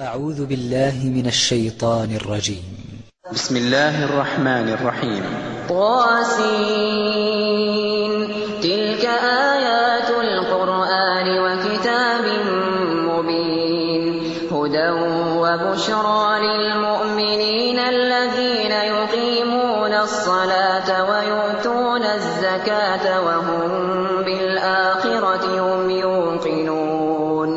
أعوذ بالله من الشيطان الرجيم. بسم الله الرحمن الرحيم. طاسين. تلك آيات القرآن وكتاب مبين. هدى وبشرى للمؤمنين الذين يقيمون الصلاة ويؤتون الزكاة وهم بالآخرة هم يوقنون.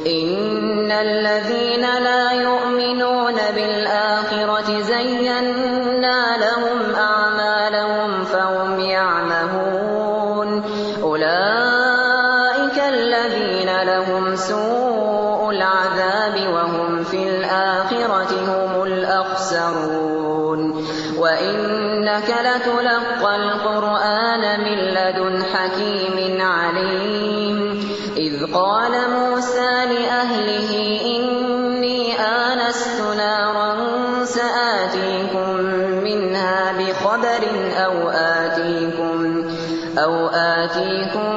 إن الذين لا يؤمنون بالآخرة زينا لهم أعمالهم فهم يعمهون. أولئك الذين لهم سوء العذاب وهم في الآخرة هم الأخسرون. وإنك لتلقى القرآن من لدن حكيم عليم. إذ قال موسى لأهله إني آنست نارا سآتيكم منها بخبر أو آتيكم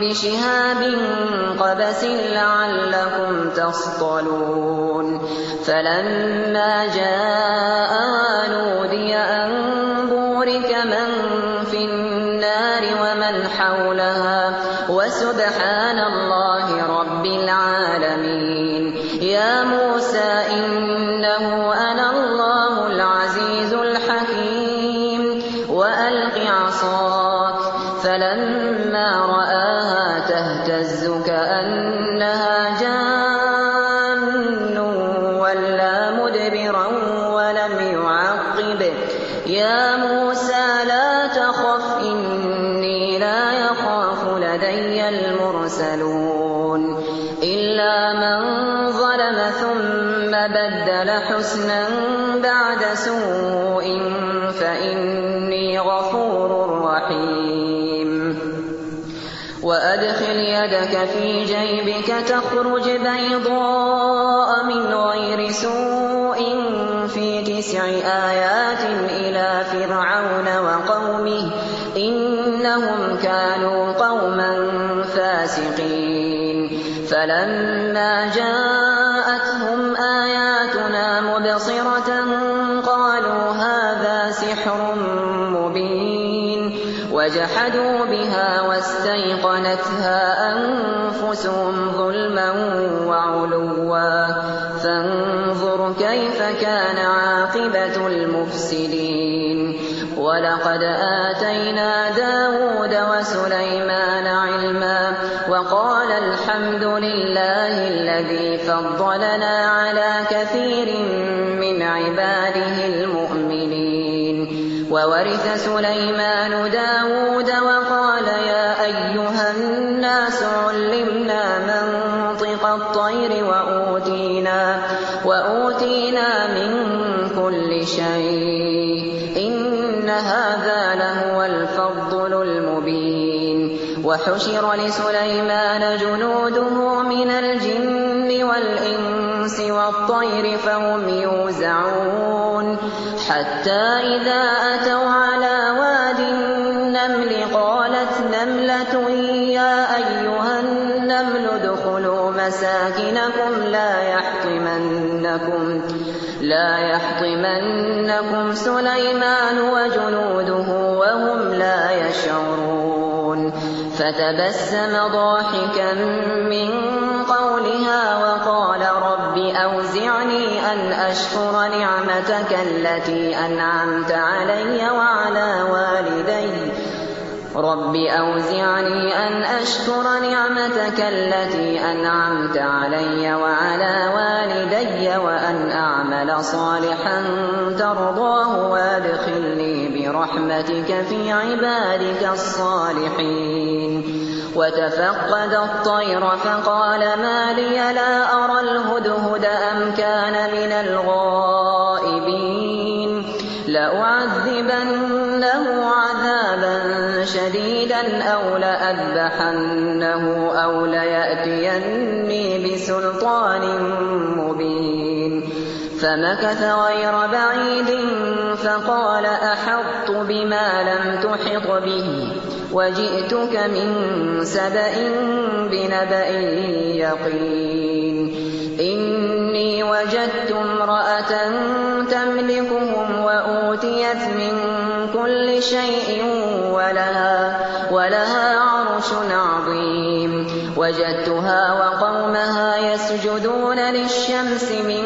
بشهاب قبس لعلكم تصطلون. فلما جاءها نودي أن بورك من في النار ومن حولها وسبحان الله رب العالمين. يا موسى إنه أنا الله العزيز الحكيم. وألق عصاك. فلما رآها تهتز كأنها جان ولا مدبرا ولم يعقب. يا موسى لا تخف إني لا يخاف لدي المرسلون. إلا من ظلم ثم بدل حسنا بعد سوء فإني غفور رحيم. وأدخل يدك في جيبك تخرج بيضاء من غير سوء في 9 آيات إلى فرعون وقومه إنهم كانوا قوما فاسقين. فلما جاءتهم آياتنا مبصرة قالوا هذا سحر مبين. وجحدوا بها واستيقنتها أنفسهم ظلما وعلوا. فانظر كيف كان عاقبة المفسدين. ولقد آتينا داود وسليمان علما وقال الحمد لله الذي فضلنا على كثير من عباده المؤمنين. وورث سليمان داود وقال يا أيها الناس علمنا منطق الطير وأوتينا من كل شيء. إن هذا لهو الفضل المبين. وحشر لسليمان جنوده من الجن والإنس والطير فهم يوزعون. حتى إذا أتوا على واد النمل قالت نملة يا أيها النمل ادخلوا مساكنكم لا يحطمنكم سليمان وجنوده وهم لا يشعرون. فتبسم ضاحكا من قولها وقال رب أوزعني أن أشكر نعمتك التي أنعمت علي وعلى والدي وأن أعمل صالحا ترضاه وادخلني برحمتك في عبادك الصالحين. وتفقد الطير فقال ما لي لا أرى الهدهد أم كان من الغائبين. لأعذبنه عذابا شديدا أو لأذبحنه أو ليأتيني بسلطان مبين. فمكث غير بعيد فقال أحطت بما لم تحط به وجئتك من سبأ بنبأ يقين. إني إني وجدت امرأة تملكهم وأوتيت من كل شيء ولها عرش عظيم وجدتها وقومها يسجدون للشمس من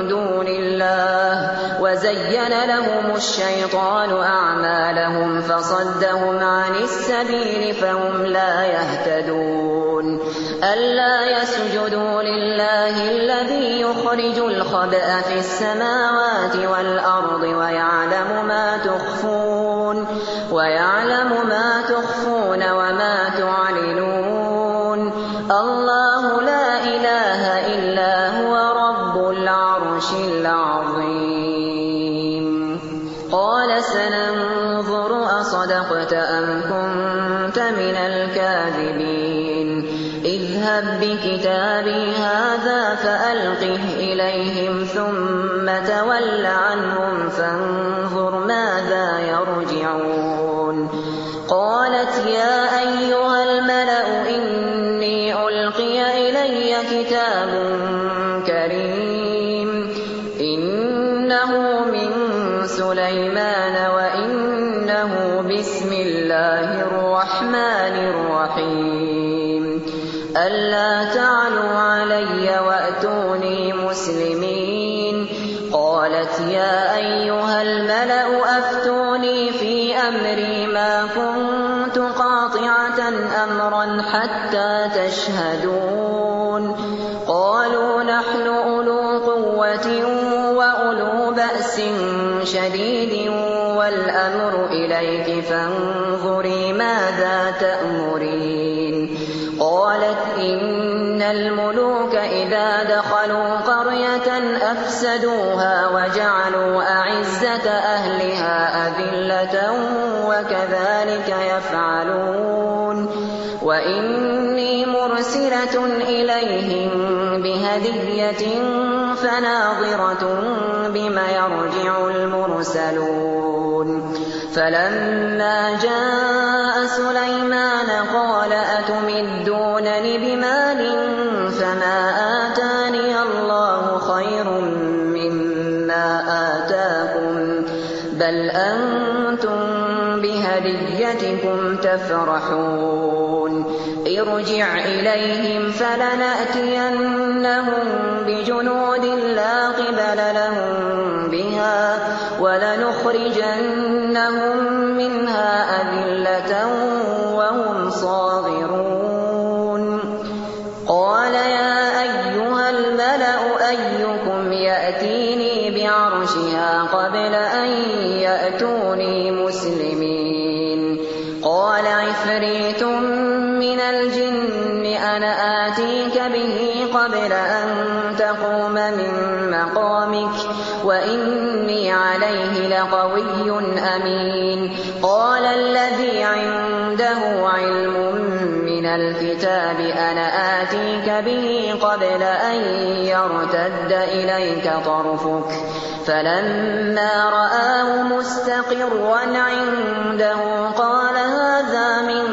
دون الله وزين لهم الشيطان أعمالهم فصدهم عن السبيل فهم لا يهتدون ألا يسجدوا لله الذي يخرج الخبأ في السماوات والأرض ويعلم ما تخفون وما تعلنون الله لا إله إلا هو رب العرش العظيم قال سننظر أصدقت أم كنت من الكاذبين اذهب بكتابي هذا فألقه إليهم ثم تول عنهم فانظر ماذا يرجعون قالت يا أيها الملأ إني ألقي إلي كتاب كريم إنه من سليمان وإنه بسم الله الرحمن الرحيم ألا تعلوا علي وأتوني مسلمين قالت يا أيها الملأ أفتوني في أمري ما كنت قاطعة أمرا حتى تشهدون قالوا نحن أولو قوة وأولو بأس شديد والأمر إليك فانظري ماذا تأمرين قالت إن الملوك إذا دخلوا قرية أفسدوها وجعلوا أعزة أهلها أذلة وكذلك يفعلون وإني مرسلة إليهم بهدية فناظرة بما يرجع المرسلون فلما جاء سليمان قال أتمدونني بمال فما آتاني الله خير مما آتاكم بل أنتم بهديتكم تفرحون ارجع إليهم فلنأتينهم بجنود لا قبل لهم بها ولنخرجنهم منها أذلة وهم صاغرون قال يا أيها الملأ أيكم يأتيني بعرشها قبل أن يأتوني مسلمين قال عفريت من الجن أنا آتيك به قبل أن تقوم من مقامك وإني عليه لقوي أمين قال الذي عنده علم من الكتاب أنا آتيك به قبل أن يرتد إليك طرفك فلما رآه مستقرا عنده قال هذا من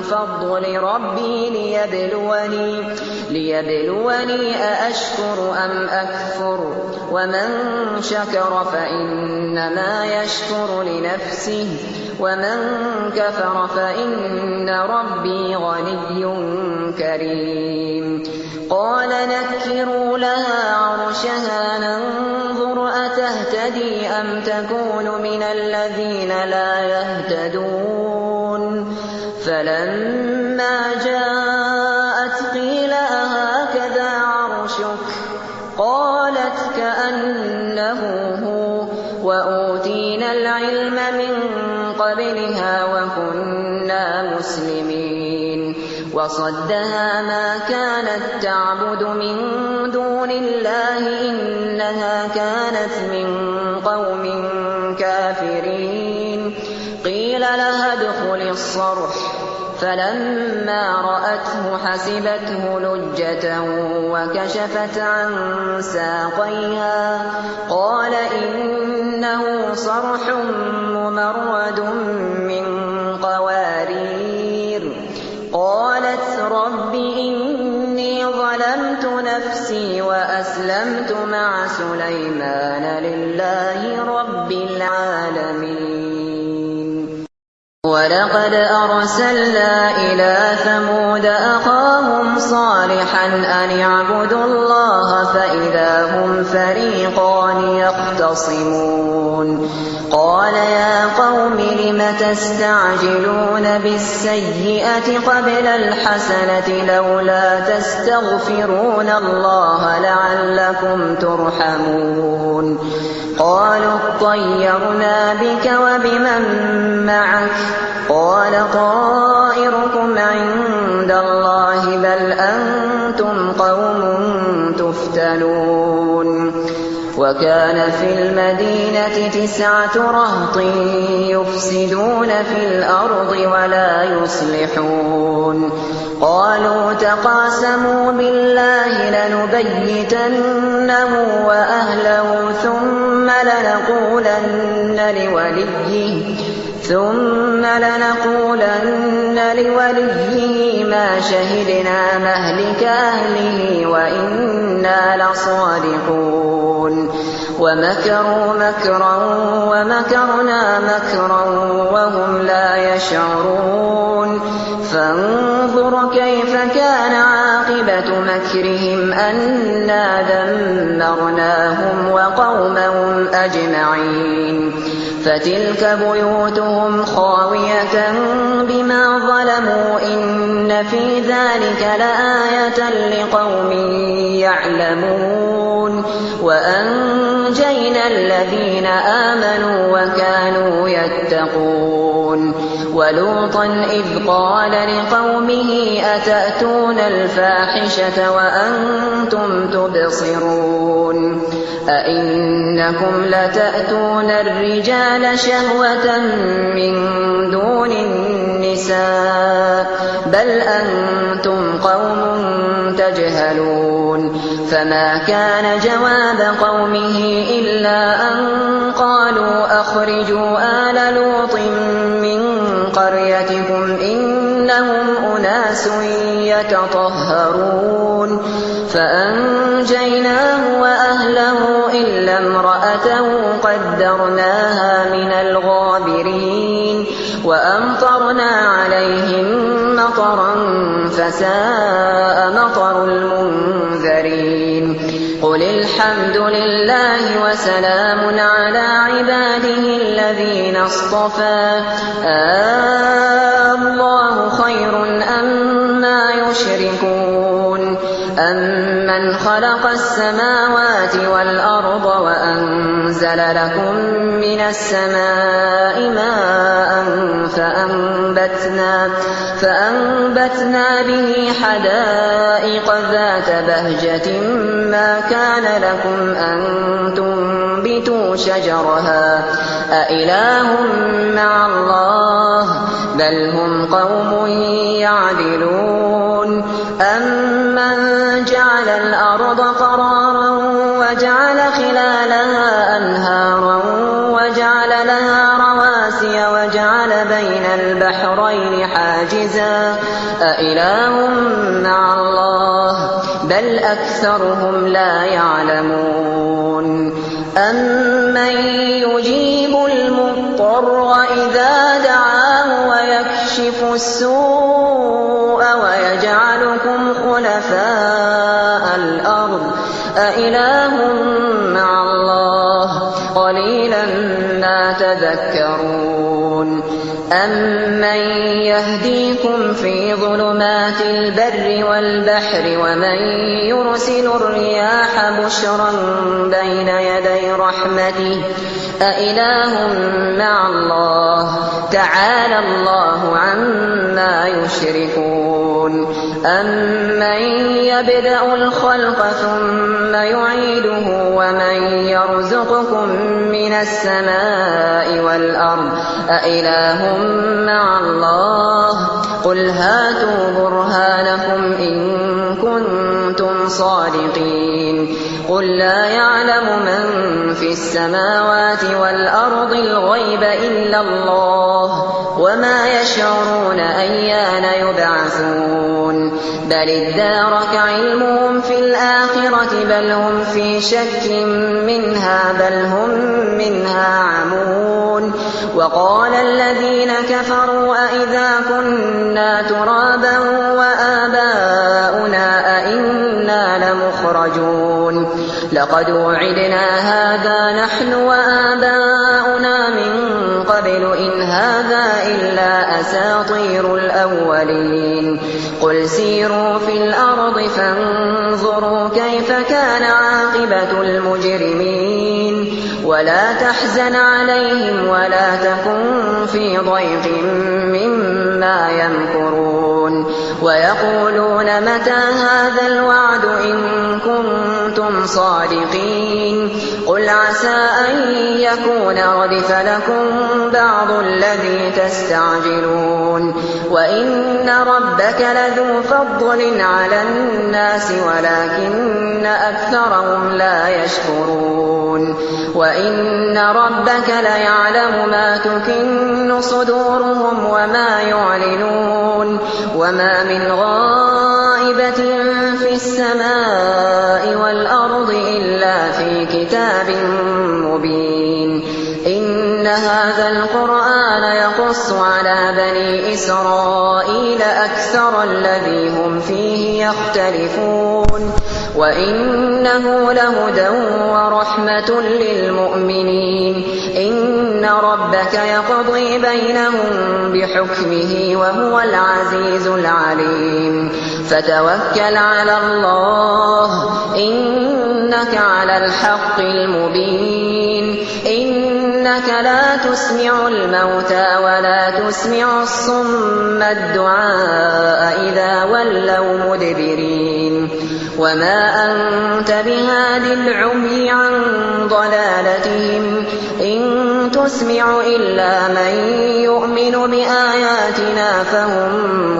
فضل ربي ليبلوني أأشكر أم أكفر ومن شكر فإنما يشكر لنفسه ومن كفر فإن ربي غني كريم قال نكروا لها عرشها ننظر أتهتدي أم تكون من الذين لا يهتدون فلما جاءت قيل أهكذا عرشك قالت كأنه هو وأوتينا العلم من قبلها وكنا مسلمين وصدها ما كانت تعبد من دون الله إنها كانت من قوم كافرين قيل لها ادخل الصرح فلما رأته حسبته لجة وكشفت عن ساقيها قال إنه صرح ممرد من قوارير قالت رب إني ظلمت نفسي وأسلمت أسلمت مع سليمان لله رب العالمين. ولقد أرسلنا إلى ثمود أخاهم صالحا أن اعبدوا الله فإذا هم فريقان يختصمون. قال يا قوم لم تستعجلون بالسيئة قبل الحسنة لولا تستغفرون الله لعلكم ترحمون. قالوا اطيرنا بك وبمن معك قال طائركم عند الله بل أنتم قوم تفتنون. وكان في المدينة 9 رهط يفسدون في الأرض ولا يصلحون. قالوا تقاسموا بالله لنبيتنه وأهله ثم لنقولن لوليه ما شهدنا مهلك أهله وإنا لصادقون. ومكروا مكرا ومكرنا مكرا وهم لا يشعرون. فانظر كيف كان عاقبة مكرهم أنا دمرناهم وقومهم أجمعين. فتلك بيوتهم خاوية بما ظلموا إن في ذلك لآية لقوم يعلمون. وأنجينا الذين آمنوا وكانوا يتقون. ولوطا إذ قال لقومه أتأتون الفاحشة وأنتم تبصرون أئنكم لتأتون الرجال شهوة من دون النساء بل أنتم قوم تجهلون. فما كان جواب قومه إلا أن قالوا أخرجوا آل لوط من قريتكم إنهم أناس يتطهرون. فأنجيناه وأهله إلا امرأته قدرناها من الغابرين. وأمطرنا عليهم مطرا فساء مطر المنذرين. قل الحمد لله وسلام على عباده الذين اصطفى الله خير أما يشركون. أمن خلق السماوات والأرض وأنزل لكم من السماء ماء فأنبتنا به حدائق ذات بهجة ما كان لكم أن تنبتوا شجرها أإله مع الله بل هم قوم يعدلون. أمن جعل الأرض قرارا وجعل خلالها أنهارا وجعل لها رواسي وجعل بين البحرين حاجزا أإله مع الله بل أكثرهم لا يعلمون. أمن يجيب المضطر إذا دعاه ويكشف السوء ويجعلكم خلفاء الأرض أإله مع الله قليلا ما تذكرون. أمن يهديكم في ظلمات البر والبحر ومن يرسل الرياح بشرا بين يدي رحمته أإله مع الله تعالى الله عما يشركون. أمن يبدأ الخلق ثم يعيده ومن يرزقكم من السماء والأرض أإله مع الله قل هاتوا برهانكم إن كنتم صادقين. قل لا يعلم من في السماوات والأرض الغيب إلا الله وما يشعرون أيان يبعثون بل ادارك علمهم في الآخرة بل هم في شك منها بل هم منها عمون وقال الذين كفروا أئذا كنا ترابا وآباؤنا أئنا لمخرجون لقد وعدنا هذا نحن وآباؤنا من قبل إن هذا إلا أساطير الأولين قل سيروا في الأرض فانظروا كيف كان عاقبة المجرمين ولا تحزن عليهم ولا تكن في ضيق مما يمكرون ويقولون متى هذا الوعد إن كنتم صادقين قل عسى أن يكون ردف لكم بعض الذي تستعجلون وإن ربك لذو فضل على الناس ولكن أكثرهم لا يشكرون وإن ربك ليعلم ما تكن صدورهم وما يعلنون وما من غائبة في السماء والأرض إلا في كتاب مبين إن هذا القرآن يقص على بني إسرائيل أكثر الذي هم فيه يختلفون وإنه لهدى ورحمة للمؤمنين إن ربك يقضي بينهم بحكمه وهو العزيز العليم فتوكل على الله إنك على الحق المبين إنك لا تسمع الموتى ولا تسمع الصم الدعاء إذا ولوا مدبرين وما أنت بهاد العمي عن ضلالتهم إن تسمع إلا من يؤمن بآياتنا فهم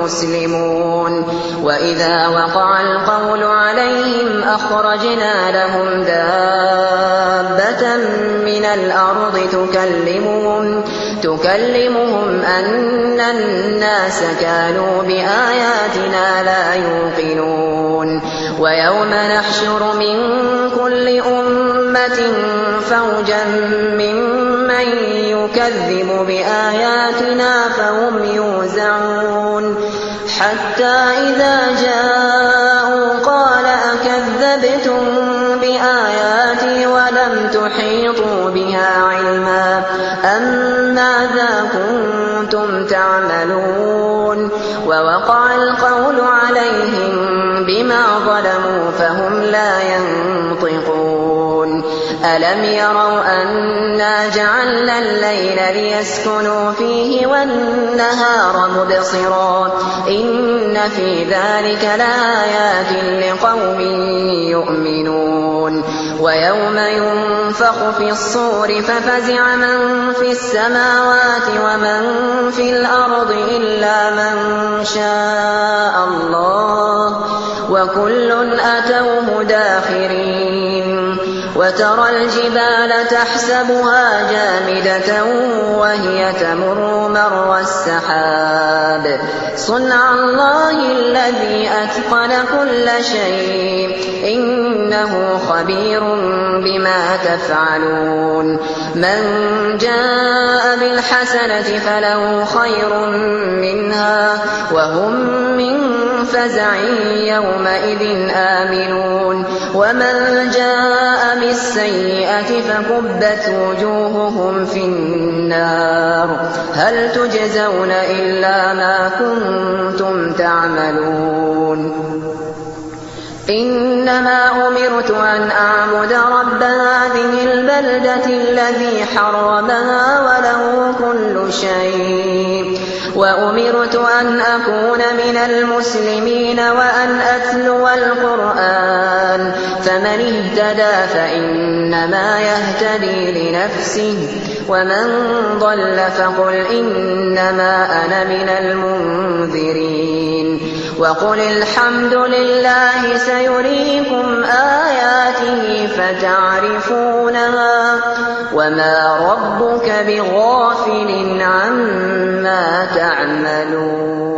مسلمون وإذا وقع القول عليهم أخرجنا لهم دابة من الأرض تكلمهم أن الناس كانوا بآياتنا لا يوقنون ويوم نحشر من كل أمة فوجا ممن يكذب بآياتنا فهم يوزعون حتى إذا جاءوا قال أكذبتم بآياتي ولم تحيطوا بها علما أم ماذا كنتم تعملون ووقع القول عليهم بما ظلموا فهم لا ينطقون ألم يروا أنا جعلنا الليل ليسكنوا فيه والنهار مبصرا إن في ذلك لآيات لقوم يؤمنون ويوم ينفخ في الصور ففزع من في السماوات ومن في الأرض إلا من شاء الله وكل أتوه داخرين وترى الجبال تحسبها جامدة وهي تمر مر السحاب صنع الله الذي أتقن كل شيء إنه خبير بما تفعلون من جاء بالحسنة فله خير منها وهم من فزع يومئذ آمنون ومن جاء بالسيئة فكبت وجوههم في النار هل تجزون إلا ما كنتم تعملون إنما أمرت أن أعبد رب هذه البلدة الذي حرمها وله كل شيء وأمرت أن أكون من المسلمين وأن أتلو القرآن فمن اهتدى فإنما يهتدي لنفسه ومن ضل فقل إنما أنا من المنذرين وقل الحمد لله سيريكم آياته فتعرفونها وما ربك بغافل عما تعملون